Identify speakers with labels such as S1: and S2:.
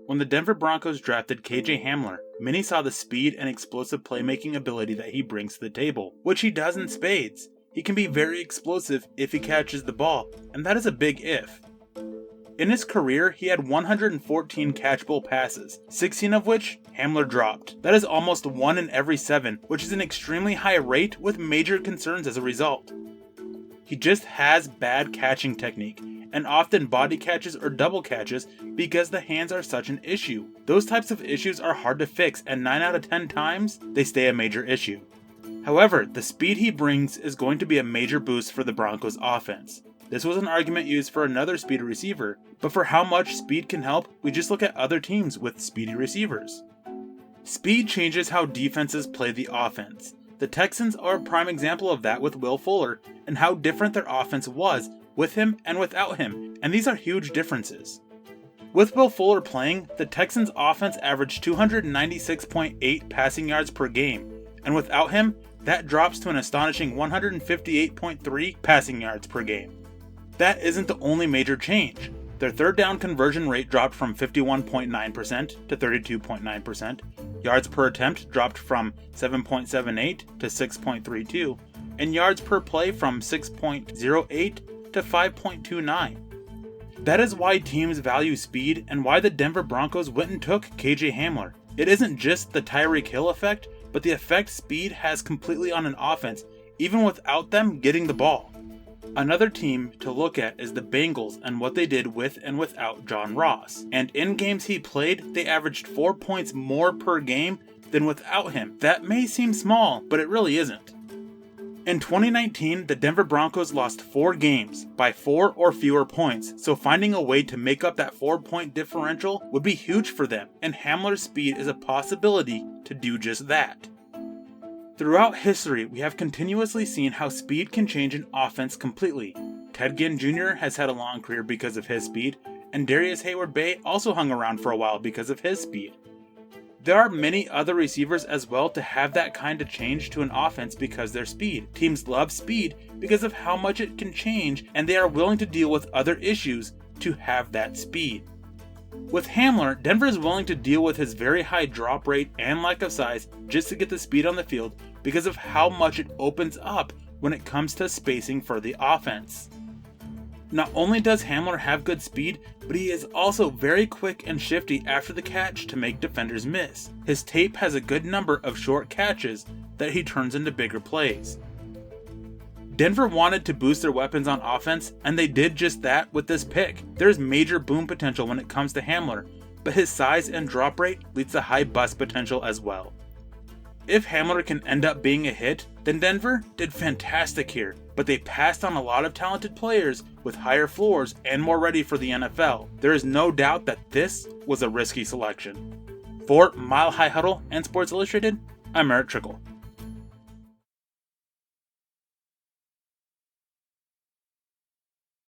S1: When the Denver Broncos drafted KJ Hamler, many saw the speed and explosive playmaking ability that he brings to the table, which he does in spades. He can be very explosive if he catches the ball, and that is a big if. In his career, he had 114 catchable passes, 16 of which Hamler dropped. That is almost 1 in every 7, which is an extremely high rate with major concerns as a result. He just has bad catching technique, and often body catches or double catches because the hands are such an issue. Those types of issues are hard to fix, and 9 out of 10 times, they stay a major issue. However, the speed he brings is going to be a major boost for the Broncos offense. This was an argument used for another speedy receiver, but for how much speed can help, we just look at other teams with speedy receivers. Speed changes how defenses play the offense. The Texans are a prime example of that with Will Fuller, and how different their offense was with him and without him, and these are huge differences. With Will Fuller playing, the Texans' offense averaged 296.8 passing yards per game, and without him, that drops to an astonishing 158.3 passing yards per game. That isn't the only major change. Their third down conversion rate dropped from 51.9% to 32.9%, yards per attempt dropped from 7.78 to 6.32, and yards per play from 6.08 to 5.29. That is why teams value speed and why the Denver Broncos went and took KJ Hamler. It isn't just the Tyreek Hill effect, but the effect speed has completely on an offense, even without them getting the ball. Another team to look at is the Bengals and what they did with and without John Ross. And in games he played, they averaged 4 points more per game than without him. That may seem small, but it really isn't. In 2019, the Denver Broncos lost 4 games by 4 or fewer points, so finding a way to make up that 4-point differential would be huge for them, and Hamler's speed is a possibility to do just that. Throughout history, we have continuously seen how speed can change an offense completely. Ted Ginn Jr. has had a long career because of his speed, and Darius Hayward-Bay also hung around for a while because of his speed. There are many other receivers as well to have that kind of change to an offense because their speed. Teams love speed because of how much it can change, and they are willing to deal with other issues to have that speed. With Hamler, Denver is willing to deal with his very high drop rate and lack of size just to get the speed on the field because of how much it opens up when it comes to spacing for the offense. Not only does Hamler have good speed, but he is also very quick and shifty after the catch to make defenders miss. His tape has a good number of short catches that he turns into bigger plays. Denver wanted to boost their weapons on offense, and they did just that with this pick. There's major boom potential when it comes to Hamler, but his size and drop rate leads to high bust potential as well. If Hamler can end up being a hit, then Denver did fantastic here, but they passed on a lot of talented players with higher floors and more ready for the NFL. There is no doubt that this was a risky selection. For Mile High Huddle and Sports Illustrated, I'm Eric Trickle.